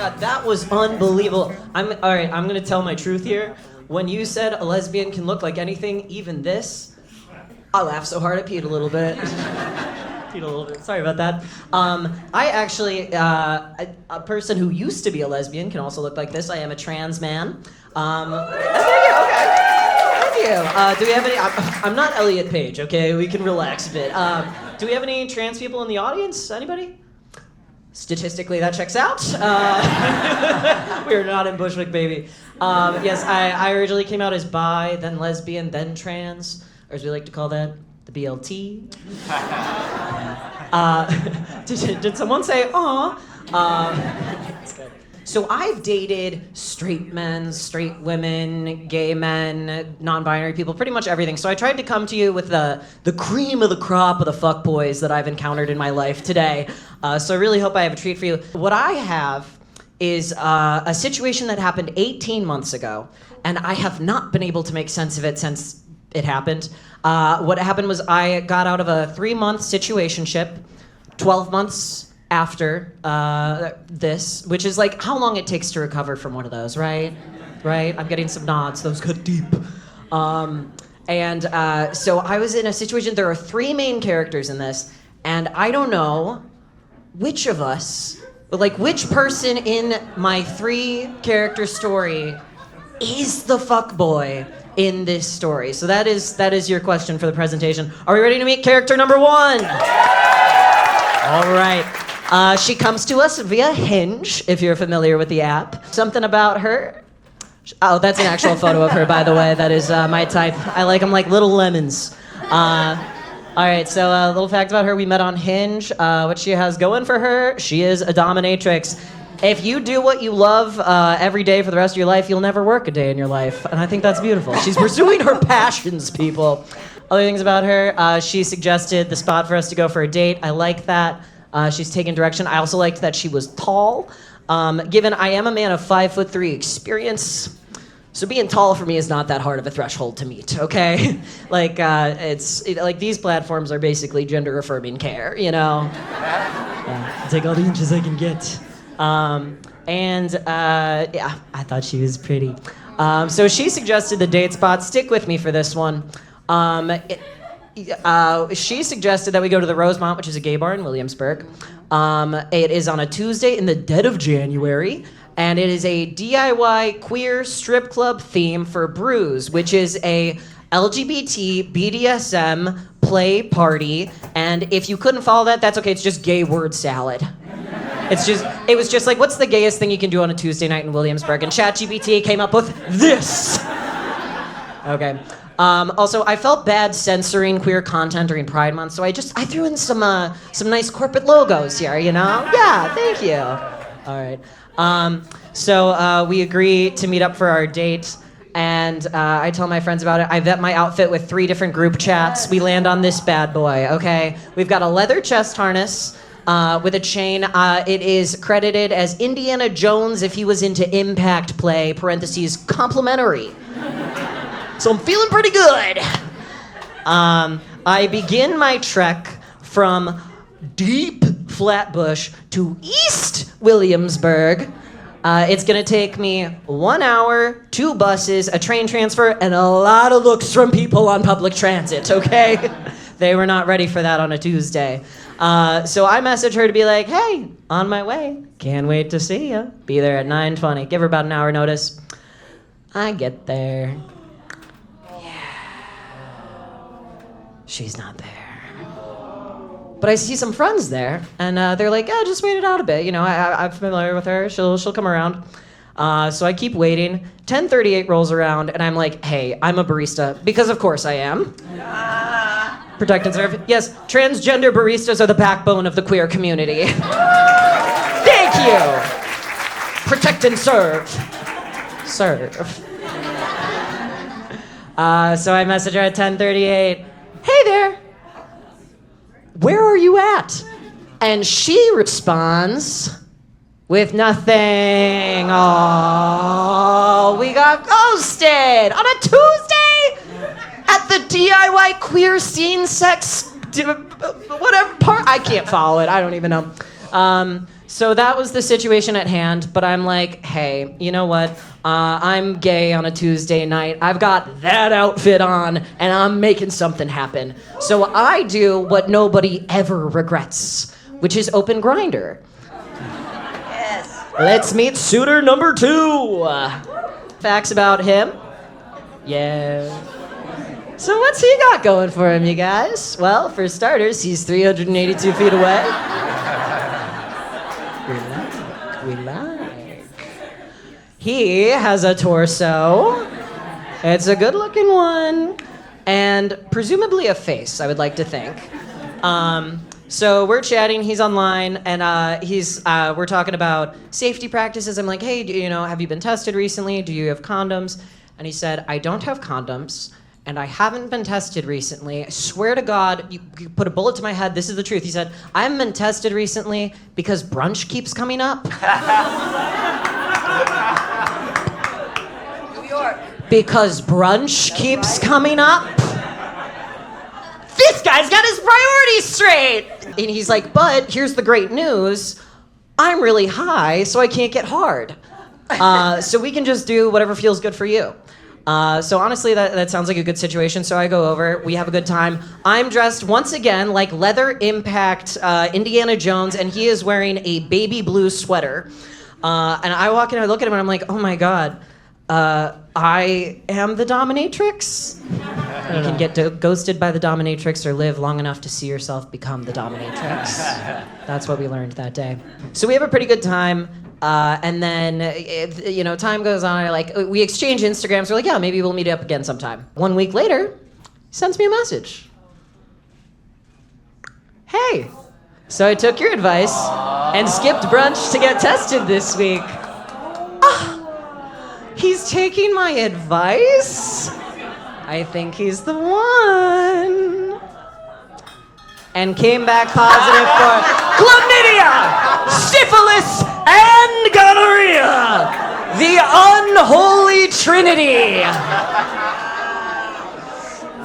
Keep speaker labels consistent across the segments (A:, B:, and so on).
A: God, that was unbelievable. All right, I'm gonna tell my truth here. When you said a lesbian can look like anything, even this, I laughed so hard I peed a little bit. Sorry about that. I actually, a person who used to be a lesbian can also look like this. I am a trans man. There you go, okay. Thank you. Do we have any, I'm not Elliot Page, okay? We can relax a bit. Do we have any trans people in the audience? Anybody? Statistically, that checks out. We're not in Bushwick, baby. Yes, I originally came out as bi, then lesbian, then trans, or as we like to call that, the BLT. Did someone say, aw? That's good. So I've dated straight men, straight women, gay men, non-binary people, pretty much everything. So I tried to come to you with the cream of the crop of the fuckboys that I've encountered in my life today. So I really hope I have a treat for you. What I have is a situation that happened 18 months ago, and I have not been able to make sense of it since it happened. What happened was I got out of a 3-month situationship, 12 months after this, which is like how long it takes to recover from one of those, right? Right? I'm getting some nods. Those cut deep. So I was in a situation, there are 3 main characters in this, and I don't know which of us, like which person in my 3-character story is the fuckboy in this story. So that is your question for the presentation. Are we ready to meet character number 1? All right. She comes to us via Hinge, if you're familiar with the app. Something about her. Oh, that's an actual photo of her, by the way. That is my type. I like them like little lemons. All right, so a little fact about her. We met on Hinge. What she has going for her, she is a dominatrix. If you do what you love every day for the rest of your life, you'll never work a day in your life. And I think that's beautiful. She's pursuing her passions, people. Other things about her, she suggested the spot for us to go for a date. I like that. She's taken direction. I also liked that she was tall. Given I am a man of 5'3" experience, so being tall for me is not that hard of a threshold to meet, okay? Like, like these platforms are basically gender-affirming care, you know? I'll take all the inches I can get. Yeah, I thought she was pretty. So she suggested the date spot. Stick with me for this one. She suggested that we go to the Rosemont, which is a gay bar in Williamsburg. It is on a Tuesday in the dead of January, and it is a DIY queer strip club theme for Brews, which is a LGBT BDSM play party. And if you couldn't follow that, that's okay. It's just gay word salad. It was just like, what's the gayest thing you can do on a Tuesday night in Williamsburg? And ChatGPT came up with this. Okay. Also, I felt bad censoring queer content during Pride Month, so I threw in some nice corporate logos here, you know? Yeah, thank you. All right. So we agree to meet up for our date, and I tell my friends about it. I vet my outfit with 3 different group chats. We land on this bad boy, okay? We've got a leather chest harness with a chain. It is credited as Indiana Jones if he was into impact play, parentheses, complimentary. So I'm feeling pretty good. I begin my trek from deep Flatbush to East Williamsburg. It's gonna take me 1 hour, 2 buses, a train transfer, and a lot of looks from people on public transit, okay? They were not ready for that on a Tuesday. So I message her to be like, hey, on my way. Can't wait to see ya. Be there at 9:20. Give her about an hour notice. I get there. She's not there. But I see some friends there, and they're like, yeah, just wait it out a bit. You know, I'm familiar with her. She'll come around. So I keep waiting. 10:38 rolls around, and I'm like, hey, I'm a barista. Because of course I am. Protect and serve. Yes, transgender baristas are the backbone of the queer community. Thank you. Protect and serve. Serve. So I message her at 10:38. Hey there, where are you at? And she responds with nothing. Oh, we got ghosted on a Tuesday at the DIY queer scene sex, whatever part. I can't follow it. I don't even know. So that was the situation at hand, but I'm like, hey, you know what? I'm gay on a Tuesday night. I've got that outfit on, and I'm making something happen. So I do what nobody ever regrets, which is open Grindr.
B: Yes.
A: Let's meet suitor number 2. Facts about him? Yeah. So what's he got going for him, you guys? Well, for starters, he's 382 feet away. We like. He has a torso. It's a good-looking one. And presumably a face, I would like to think. So we're chatting, he's online, and we're talking about safety practices. I'm like, hey, have you been tested recently? Do you have condoms? And he said, I don't have condoms, and I haven't been tested recently. I swear to God, you put a bullet to my head, this is the truth. He said, I haven't been tested recently because Brunch keeps coming up.
B: New York.
A: Because Brunch keeps coming up? This guy's got his priorities straight! And he's like, but here's the great news. I'm really high, so I can't get hard. So we can just do whatever feels good for you. So honestly, that sounds like a good situation. So I go over, we have a good time. I'm dressed once again like leather impact Indiana Jones, and he is wearing a baby blue sweater. And I walk in, I look at him, and I'm like, oh my God, I am the dominatrix. You can get ghosted by the dominatrix or live long enough to see yourself become the dominatrix. That's what we learned that day. So we have a pretty good time. And then, time goes on. We exchange Instagrams. We're like, yeah, maybe we'll meet up again sometime. 1 week later, he sends me a message. Hey, so I took your advice and skipped brunch to get tested this week. He's taking my advice? I think he's the one. And came back positive for chlamydia, syphilis, and gonorrhea. The unholy trinity.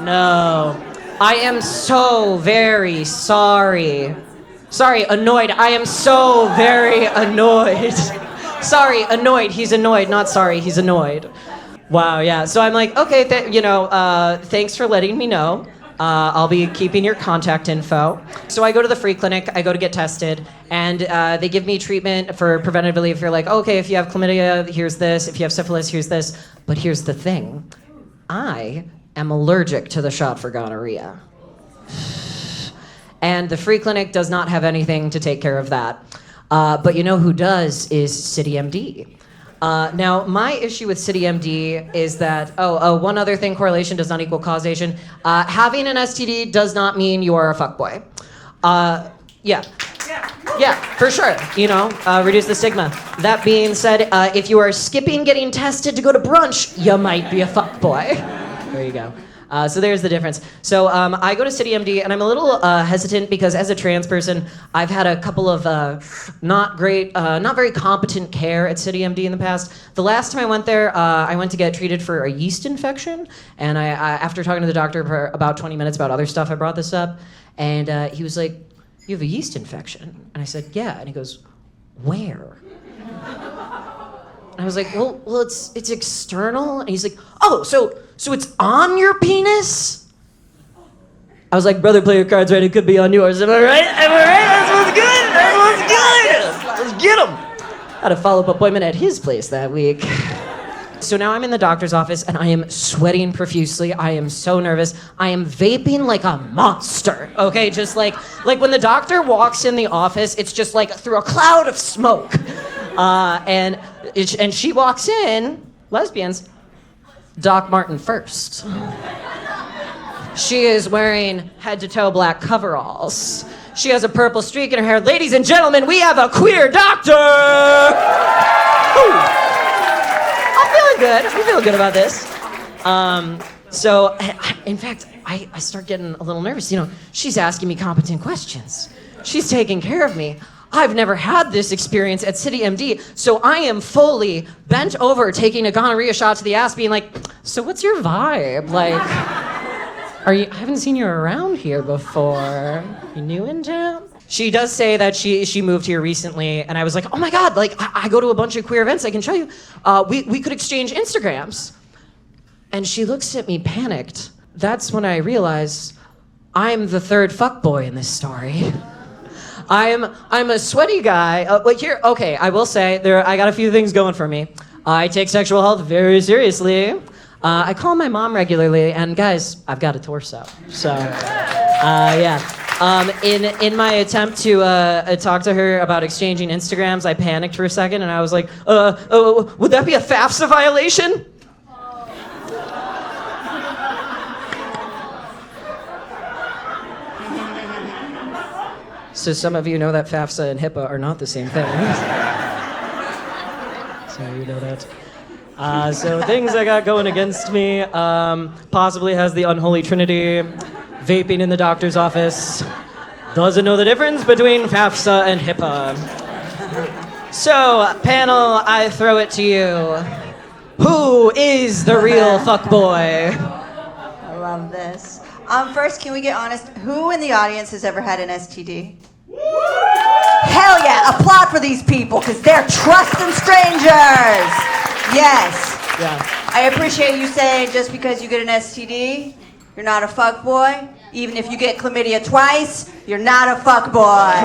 A: No. I am so very sorry. Sorry, annoyed. I am so very annoyed. Sorry, annoyed. He's annoyed. Not sorry, he's annoyed. Wow, yeah. So I'm like, okay, thanks for letting me know. I'll be keeping your contact info. So I go to the free clinic, I go to get tested, and they give me treatment for preventatively. If you're like, okay, if you have chlamydia, here's this. If you have syphilis, here's this. But here's the thing. I am allergic to the shot for gonorrhea. And the free clinic does not have anything to take care of that. But you know who does is CityMD. Now, my issue with CityMD is that, one other thing, correlation does not equal causation. Having an STD does not mean you are a fuckboy. Yeah, for sure. Reduce the stigma. That being said, if you are skipping getting tested to go to brunch, you might be a fuckboy. There you go. So there's the difference. So I go to CityMD, and I'm a little hesitant because as a trans person, I've had a couple of not very competent care at CityMD in the past. The last time I went there, I went to get treated for a yeast infection, and I after talking to the doctor for about 20 minutes about other stuff, I brought this up, and he was like, "You have a yeast infection?" And I said, "Yeah," and he goes, "Where?" I was like, well, it's external. And he's like, oh, so it's on your penis? I was like, brother, play your cards right. It could be on yours. Am I right? That's what's good. Let's get him. Had a follow-up appointment at his place that week. So now I'm in the doctor's office, and I am sweating profusely. I am so nervous. I am vaping like a monster, okay? Just like when the doctor walks in the office, it's just like through a cloud of smoke. And she walks in, lesbians, Doc Martin first. She is wearing head-to-toe black coveralls. She has a purple streak in her hair. Ladies and gentlemen, we have a queer doctor! Ooh. I'm feeling good about this. So, in fact, I start getting a little nervous. She's asking me competent questions. She's taking care of me. I've never had this experience at CityMD, so I am fully bent over taking a gonorrhea shot to the ass, being like, so what's your vibe? I haven't seen you around here before. You new in town? She does say that she moved here recently, and I was like, oh my God, like I go to a bunch of queer events. I can show you. We could exchange Instagrams. And she looks at me panicked. That's when I realized I'm the third fuckboy in this story. I'm a sweaty guy. Okay, I will say I got a few things going for me. I take sexual health very seriously. I call my mom regularly, and guys, I've got a torso. So, yeah. In my attempt to talk to her about exchanging Instagrams, I panicked for a second, and I was like, would that be a FAFSA violation? So some of you know that FAFSA and HIPAA are not the same thing. So you know that. So things I got going against me, possibly has the unholy trinity, vaping in the doctor's office, doesn't know the difference between FAFSA and HIPAA. So, panel, I throw it to you. Who is the real fuckboy?
B: I love this. First, can we get honest? Who in the audience has ever had an STD? Hell yeah! Applaud for these people, because they're trusting strangers. Yes.
A: Yeah.
B: I appreciate you saying just because you get an STD, you're not a fuckboy. Even if you get chlamydia twice, you're not a fuckboy.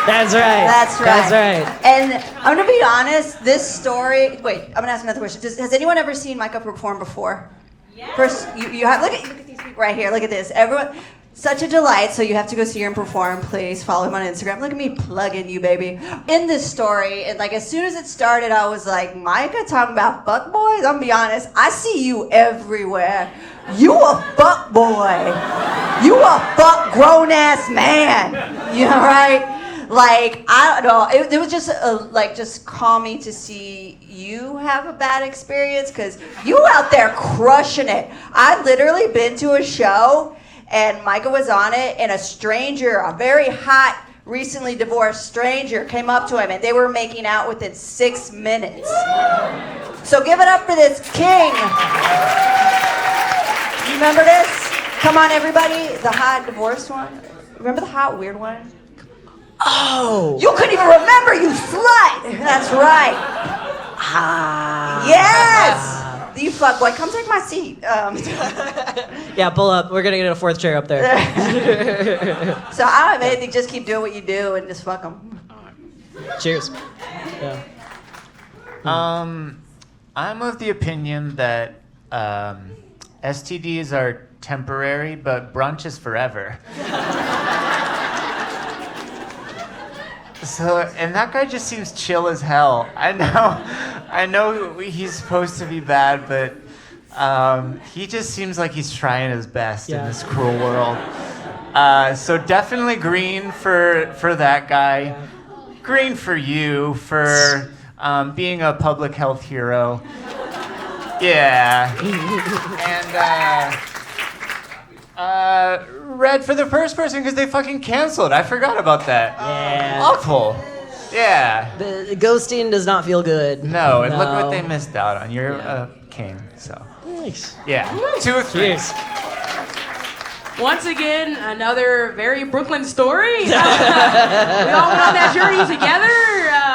A: That's right.
B: That's right.
A: That's right.
B: And I'm gonna be honest. This story. Wait, I'm gonna ask another question. Has anyone ever seen Micah perform before? Yeah. First, you have look at these people right here. Look at this. Everyone. Such a delight, so you have to go see him perform. Please follow him on Instagram. Look at me plugging you, baby. In this story, and like as soon as it started, I was like, Micah talking about fuckboys? I'm gonna be honest, I see you everywhere. You a fuckboy. You a fuck grown-ass man. You know, right? Like, I don't know. It was just just calming to see you have a bad experience, because you out there crushing it. I've literally been to a show, and Micah was on it, and a stranger, a very hot, recently divorced stranger came up to him, and they were making out within 6 minutes. So give it up for this king. You remember this? Come on, everybody. The hot divorced one. Remember the hot weird one?
A: Oh.
B: You couldn't even remember, you slut. That's right. Yes. You fuckboy, come take my seat.
A: Yeah, pull up. We're gonna get a fourth chair up there.
B: So I don't have anything. Just keep doing what you do and just fuck them.
A: Cheers. Yeah.
C: I'm of the opinion that STDs are temporary, but brunch is forever. So, and that guy just seems chill as hell. I know he's supposed to be bad, but he just seems like he's trying his best in this cruel world. So definitely green for that guy. Green for you for being a public health hero. Yeah. And red for the first person because they fucking canceled. I forgot about that.
A: Yeah.
C: Awful. Yeah.
A: The ghosting does not feel good.
C: No, and look what they missed out on. You're a king, so.
A: Nice.
C: Yeah. 2 or 3.
A: Cheers.
D: Once again, another very Brooklyn story. We all went on that journey together.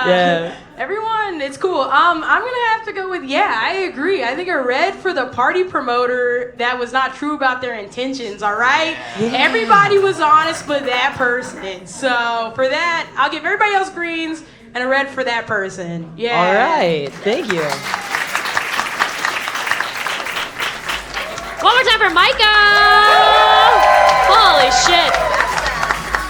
A: Yeah.
D: Everyone, it's cool. I'm gonna have to go with I agree. I think a red for the party promoter that was not true about their intentions. All right, Everybody was honest but that person. So for that, I'll give everybody else greens and a red for that person. Yeah.
A: All right. Thank you.
E: One more time for Micah.